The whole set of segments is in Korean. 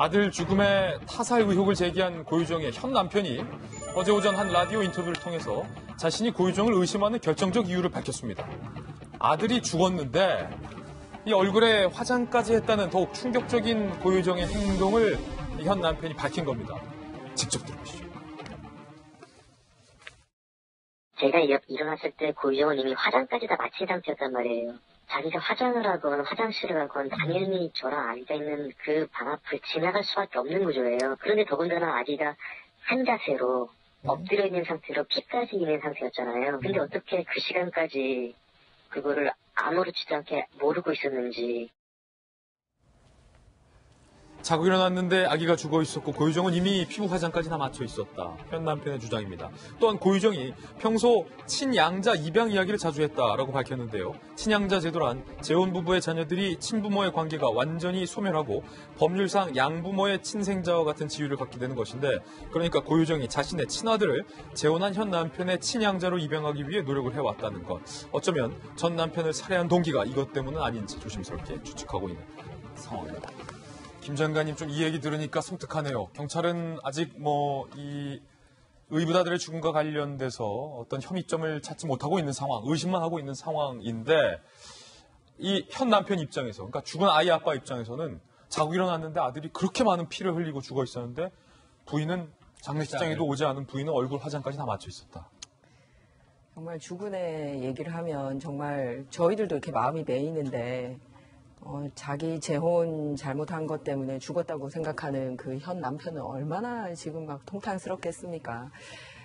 아들 죽음에 타살 의혹을 제기한 고유정의 현 남편이 어제 오전 한 라디오 인터뷰를 통해서 자신이 고유정을 의심하는 결정적 이유를 밝혔습니다. 아들이 죽었는데 이 얼굴에 화장까지 했다는 더욱 충격적인 고유정의 행동을 현 남편이 밝힌 겁니다. 직접 들어보시죠. 제가 일어났을 때 고유정은 이미 화장까지 다 마친 상태였단 말이에요. 자기가 화장을 하건 화장실을 가건 당연히 저랑 앉아있는 그 방 앞을 지나갈 수밖에 없는 구조예요. 그런데 더군다나 아기가 한 자세로 엎드려 있는 상태로 피까지 있는 상태였잖아요. 근데 어떻게 그 시간까지 그거를 아무렇지도 않게 모르고 있었는지. 자고 일어났는데 아기가 죽어 있었고 고유정은 이미 피부 화장까지 다 맞춰 있었다. 현 남편의 주장입니다. 또한 고유정이 평소 친양자 입양 이야기를 자주 했다라고 밝혔는데요. 친양자 제도란 재혼 부부의 자녀들이 친부모의 관계가 완전히 소멸하고 법률상 양부모의 친생자와 같은 지위를 갖게 되는 것인데, 그러니까 고유정이 자신의 친아들을 재혼한 현 남편의 친양자로 입양하기 위해 노력을 해왔다는 것. 어쩌면 전 남편을 살해한 동기가 이것 때문은 아닌지 조심스럽게 추측하고 있는 상황입니다. 김 장관님, 좀 이 얘기 들으니까 섬뜩하네요. 경찰은 아직 이 의붓아들의 죽음과 관련돼서 어떤 혐의점을 찾지 못하고 있는 상황, 의심만 하고 있는 상황인데, 이 현 남편 입장에서, 그러니까 죽은 아이 아빠 입장에서는 자고 일어났는데 아들이 그렇게 많은 피를 흘리고 죽어 있었는데 부인은 장례식장에도 오지 않은 부인은 얼굴 화장까지 다 맞춰 있었다. 정말 죽은 애 얘기를 하면 정말 저희들도 이렇게 마음이 메이는데, 자기 재혼 잘못한 것 때문에 죽었다고 생각하는 그 현 남편은 얼마나 지금 막 통탄스럽겠습니까?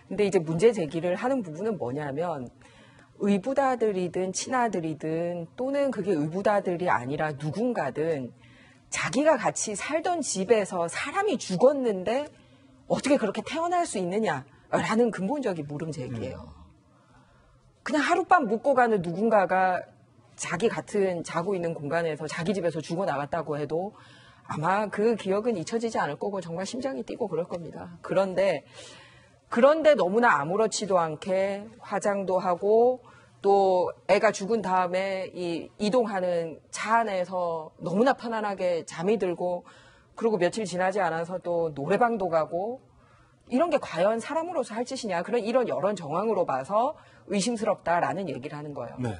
근데 이제 문제 제기를 하는 부분은 뭐냐면, 의붓아들이든 친아들이든 또는 그게 의붓아들이 아니라 누군가든 자기가 같이 살던 집에서 사람이 죽었는데 어떻게 그렇게 태어날 수 있느냐라는 근본적인 물음 제기예요. 그냥 하룻밤 묵고 가는 누군가가 자기 같은 자고 있는 공간에서 자기 집에서 죽어나갔다고 해도 아마 그 기억은 잊혀지지 않을 거고 정말 심장이 뛰고 그럴 겁니다. 그런데 너무나 아무렇지도 않게 화장도 하고 또 애가 죽은 다음에 이동하는 차 안에서 너무나 편안하게 잠이 들고, 그리고 며칠 지나지 않아서 또 노래방도 가고, 이런 게 과연 사람으로서 할 짓이냐, 이런 여론 정황으로 봐서 의심스럽다라는 얘기를 하는 거예요. 네.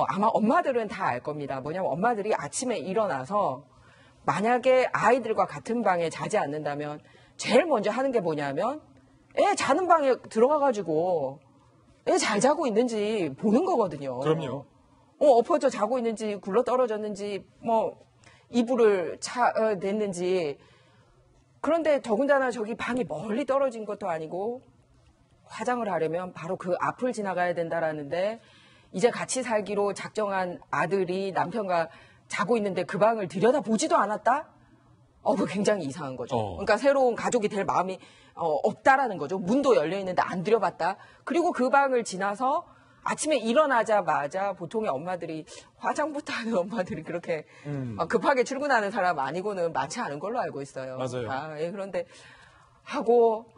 아마 엄마들은 다 알 겁니다. 뭐냐면 엄마들이 아침에 일어나서 만약에 아이들과 같은 방에 자지 않는다면 제일 먼저 하는 게 뭐냐면 애 자는 방에 들어가가지고 애 잘 자고 있는지 보는 거거든요. 그럼요. 엎어져 자고 있는지 굴러 떨어졌는지 이불을 냈는지. 그런데 더군다나 저기 방이 멀리 떨어진 것도 아니고 화장을 하려면 바로 그 앞을 지나가야 된다라는데, 이제 같이 살기로 작정한 아들이 남편과 자고 있는데 그 방을 들여다보지도 않았다? 그거 굉장히 이상한 거죠. 그러니까 새로운 가족이 될 마음이 없다라는 거죠. 문도 열려있는데 안 들여봤다. 그리고 그 방을 지나서 아침에 일어나자마자 보통의 엄마들이, 화장부터 하는 엄마들이 그렇게 급하게 출근하는 사람 아니고는 많지 않은 걸로 알고 있어요. 맞아요. 그런데 하고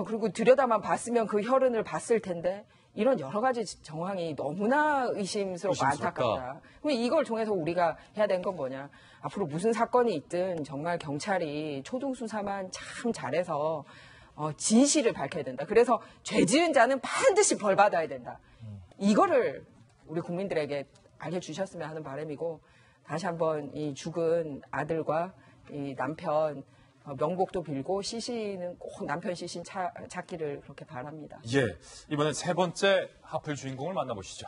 그리고 들여다만 봤으면 그 혈흔을 봤을 텐데, 이런 여러 가지 정황이 너무나 의심스럽고 안타깝다. 그럼 이걸 통해서 우리가 해야 되는 건 뭐냐. 앞으로 무슨 사건이 있든 정말 경찰이 초등수사만 참 잘해서 진실을 밝혀야 된다. 그래서 죄 지은 자는 반드시 벌 받아야 된다. 이거를 우리 국민들에게 알려주셨으면 하는 바람이고, 다시 한번 이 죽은 아들과 이 남편 명복도 빌고 시신은 꼭 남편 시신 찾기를 그렇게 바랍니다. 이번엔 세 번째 하플 주인공을 만나보시죠.